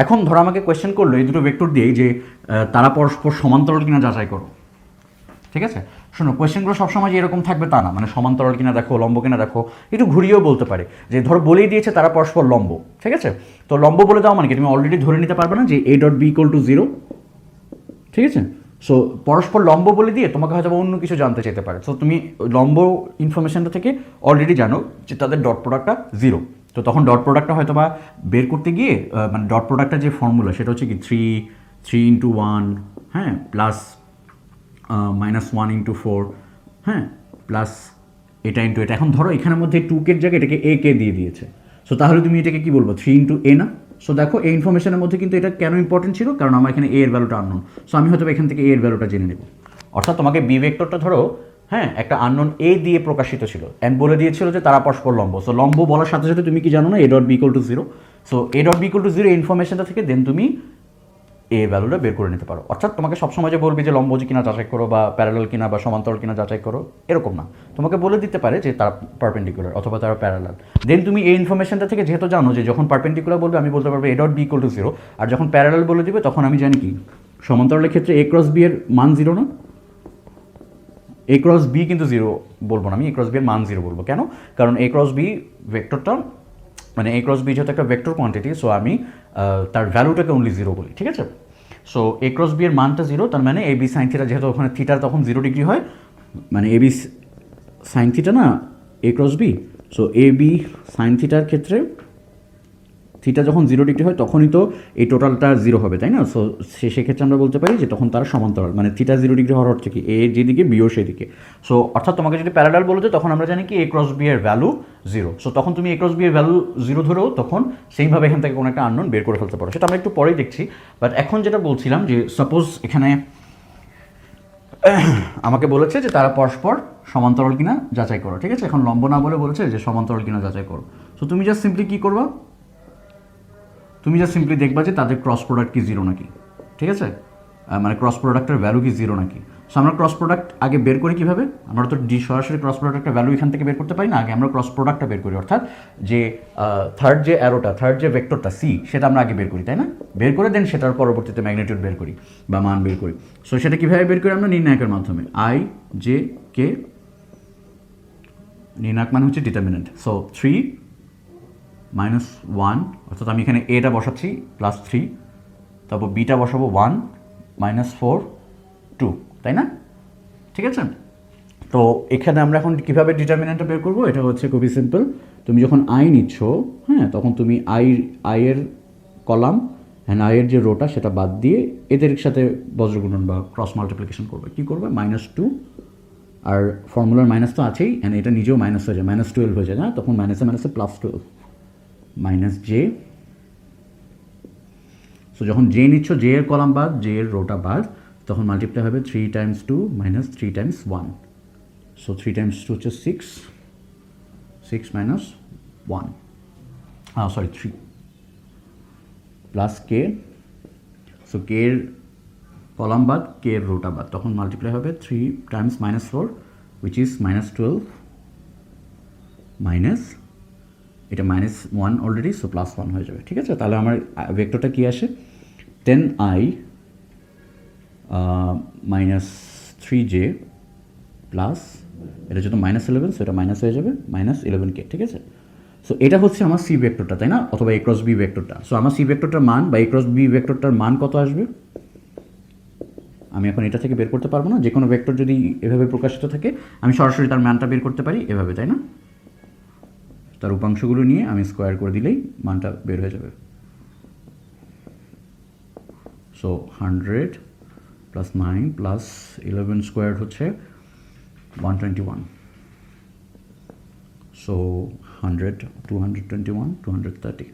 এখন ধরো আমাকে কোয়েশ্চেন করলো এই দুটো ভেক্টর দিয়েই যে তারা পরস্পর সমান্তরাল কিনা যাচাই করো, ঠিক আছে? শোনো, কোয়েশ্চেনগুলো সবসময় যে এরকম থাকবে তা না, মানে সমান্তরাল কিনা দেখো, লম্ব কিনা দেখো, একটু ঘুরিয়েও বলতে পারে যে ধরো বলেই দিয়েছে তারা পরস্পর লম্ব, ঠিক আছে? তো লম্ব বলে দাও মানে কি তুমি অলরেডি ধরে নিতে পারবে না যে A dot B equal to 0, ঠিক আছে? সো পরস্পর লম্ব বলে দিয়ে তোমাকে হয়তো অন্য কিছু জানতে চাইতে পারে। সো তুমি লম্ব ইনফরমেশনটা থেকে অলরেডি জানো যে তাদের ডট প্রোডাক্টটা 0। তো তখন ডট প্রোডাক্টটা হয়তো বা বের করতে গিয়ে মানে ডট প্রোডাক্টটা যে ফর্মুলা সেটা হচ্ছে কি 3 ইন্টু 1, হ্যাঁ, প্লাস -1 ইন্টু 4, হ্যাঁ, প্লাস এটা ইন্টু এটা। এখন ধরো এখানের মধ্যে 2 জায়গায় এটাকে এ কে দিয়ে দিয়েছে। সো তাহলে তুমি এটাকে কি বলবো 3 ইন্টু এ না? সো দেখো এই ইনফরমেশনের মধ্যে কিন্তু এটা কেন ইম্পর্টেন্ট ছিল, কারণ আমার এখানে এ এর ভ্যালুটা আননোন। সো আমি হয়তো এখান থেকে এ এর ভ্যালুটা জেনে নেব। অর্থাৎ তোমাকে বি ভেক্টরটা ধরো হ্যাঁ একটা আননোন এ দিয়ে প্রকাশিত ছিল অ্যান্ড বলে দিয়েছিল যে তারা পরস্পর লম্ব। সো লম্ব বলার সাথে সাথে তুমি কি জানো না A dot B equal to 0। So A dot B equal to 0 ইনফরমেশনটা থেকে দেন তুমি এ ভ্যালুটা বের করে নিতে পারো। অর্থাৎ তোমাকে সবসময় যে বলবে যে লম্ব কিনা যাচাই করো বা প্যারালাল কিনা বা সমান্তরাল কিনা যাচাই করো, এরকম না। তোমাকে বলে দিতে পারে যে তারা পারপেন্ডিকুলার অথবা তারা প্যারালাল। দেন তুমি এই ইনফরমেশনটা থেকে যেহেতু জানো যে যখন পারপেন্ডিকুলার বলবে আমি বলতে পারবো A dot B equal to 0, আর যখন প্যারালাল বলে দিবে তখন আমি জানি কি সমান্তরালের ক্ষেত্রে এ ক্রস বি এর মান 0 না? এ ক্রস বি কিন্তু 0 বলবো না, আমি এ ক্রস বি এর মান 0 বলবো। কেন? কারণ এ ক্রস বি ভেক্টরটা মানে এ ক্রস বি যেহেতু একটা ভেক্টর কোয়ান্টিটি, সো আমি তার ভ্যালুটাকে অনলি 0 বলি, ঠিক আছে? সো এ ক্রস বি এর মানটা 0, তার মানে এ বি সাইন থিটা, যেহেতু ওখানে থিটার তখন 0 ডিগ্রি হয়, মানে এ বি সাইন থিটা না এ cross B. So A B sign থিটার ক্ষেত্রে থিটা যখন 0 ডিগ্রি হয় তখনই তো এই টোটালটা 0 হবে, তাই না? সো সেক্ষেত্রে আমরা বলতে পারি যে তখন তারা সমান্তরাল, মানে থিটা 0 ডিগ্রি হওয়ার হচ্ছে কি এ যেদিকে বিও সেদিকে। সো অর্থাৎ তোমাকে যদি প্যারালাল বলে দেয় তখন আমরা জানি কি এ ক্রস বি এর ভ্যালু 0। সো তখন তুমি এ ক্রস বি এর ভ্যালু 0 ধরেও তখন সেইভাবে এখান থেকে কোনো একটা আননোন বের করে ফেলতে পারো। সেটা আমরা একটু পরেই দেখছি। বাট এখন যেটা বলছিলাম যে সাপোজ এখানে আমাকে বলেছে যে তারা পরস্পর সমান্তরাল কিনা যাচাই করো, ঠিক আছে? এখন লম্ব না বলে বলেছে যে সমান্তরাল কিনা যাচাই করো। সো তুমি জাস্ট সিম্পলি কী করবা, তুমি জাস্ট সিম্পলি দেখবা যে তাদের ক্রস প্রোডাক্ট কি 0 নাকি, ঠিক আছে? মানে ক্রস প্রোডাক্টের ভ্যালু কি 0 নাকি। সো আমরা ক্রস প্রোডাক্ট আগে বের করি কীভাবে? আমরা তো সরাসরি ক্রস প্রোডাক্টের ভ্যালু এখান থেকে বের করতে পারি না, আগে আমরা ক্রস প্রোডাক্টটা বের করি। অর্থাৎ যে থার্ড যে অ্যারোটা, থার্ড যে ভেক্টরটা সি, সেটা আমরা আগে বের করি, তাই না? বের করে দেন সেটার পরবর্তীতে ম্যাগনিটিউড বের করি বা মান বের করি। সো সেটা কীভাবে বের করি আমরা? নির্ণায়কের মাধ্যমে। আই জে কে, নির্ণায়ক মানে হচ্ছে ডিটারমিনেন্ট। সো 3 -1, অর্থাৎ আমি এখানে এটা বসাচ্ছি +3, তারপর বিটা বসাবো 1 -4 2, তাই না? ঠিক আছে? তো এখানে আমরা এখন কীভাবে ডিটারমিনেন্টটা বের করবো? এটা হচ্ছে খুবই সিম্পল। তুমি যখন আই নিচ্ছ, হ্যাঁ, তখন তুমি আই এর কলাম অ্যান্ড আই এর যে রোটা সেটা বাদ দিয়ে এদের সাথে বজ্রগুণন বা ক্রস মাল্টিপ্লিকেশন করবে। কী করবে? -2, আর ফর্মুলার মাইনাস তো আছেই, অ্যান্ড এটা নিজেও মাইনাস হয়ে যায়, -12 হয়ে যায় না? তখন মাইনাসে মাইনাসে +12 মাইনাস জে। সো যখন জে নিচ্ছ, জে এর কলাম বাদ, জে এর রোটা বাদ, তখন মাল্টিপ্লাই হবে 3 × 2 - 3 × 1। সো 3 × 2 হচ্ছে 6 - 1, সরি 3। প্লাস কে, সো কে এর কলাম বাদ, কে এর রোটা বাদ, তখন মাল্টিপ্লাই হবে 3 টাইমস -4 উইচ ইজ -12 মাইনাস এটা -1 অলরেডি, সো +1 হয়ে যাবে। ঠিক আছে, তাহলে আমার ভেক্টরটা কি আসে 10i -3j প্লাস এটা যেহেতু -11, সো এটা মাইনাস হয়ে যাবে -11k। ঠিক আছে, সো এটা হচ্ছে আমার সি ভেক্টরটা, তাই না, অথবা a ক্রস বি ভেক্টরটা। সো আমার সি ভেক্টরটার মান বা a ক্রস বি ভেক্টরটার মান কত আসবে আমি এখন এটা থেকে বের করতে পারবো না। যে কোনো ভেক্টর যদি এভাবে প্রকাশিত থাকে আমি সরাসরি তার মানটা বের করতে পারি এভাবে, তাই না, তার উপাংশগুলো নিয়ে আমি স্কোয়ার করে দিলেই মানটা বের হয়ে যাবে। সো 100 + 9 + 11 স্কোয়ার হচ্ছে 121, সো 100 221 230,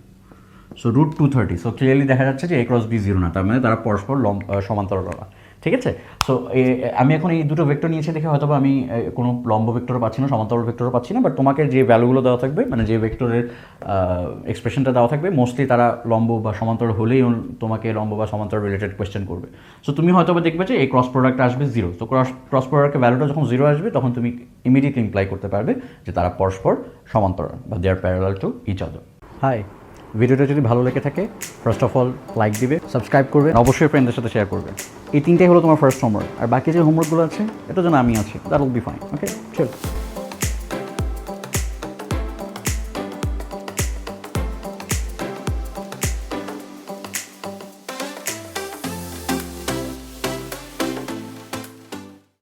সো √230। সো ক্লিয়ারলি দেখা যাচ্ছে যে a ক্রস বি 0 না, তার মানে তারা পরস্পর সমান্তরাল না। ঠিক আছে, সো আমি এখন এই দুটো ভেক্টর নিয়েছি দেখে হয়তো আমি কোনো লম্ব ভেক্টরও পাচ্ছি না, সমান্তরাল ভেক্টরও পাচ্ছি না, বাট তোমাকে যে ভ্যালুগুলো দেওয়া থাকবে, মানে যে ভেক্টরের এক্সপ্রেশনটা দেওয়া থাকবে, মোস্টলি তারা লম্ব বা সমান্তরাল হলেই তোমাকে লম্ব বা সমান্তরাল রিলেটেড কোয়েশ্চেন করবে। সো তুমি হয়তো দেখবে যে এই ক্রস প্রোডাক্ট আসবে 0, তো ক্রস প্রোডাক্টের ভ্যালুটা যখন 0 আসবে তখন তুমি ইমিডিয়েটলি ইমপ্লাই করতে পারবে যে তারা পরস্পর সমান্তরাল বা they are parallel to each other. Hi, ভিডিওটা যদি ভালো লেগে থাকে ফার্স্ট অফ অল লাইক দিবে, সাবস্ক্রাইব করবে, অবশ্যই ফ্রেন্ডদের সাথে শেয়ার করবে। এই তিনটাই হলো তোমার ফার্স্ট হোমওয়ার্ক, আর বাকি যে হোমওয়ার্কগুলো আছে এটা যেন আমি আছি, দ্যাট উইল বি ফাইন। ওকে, চল।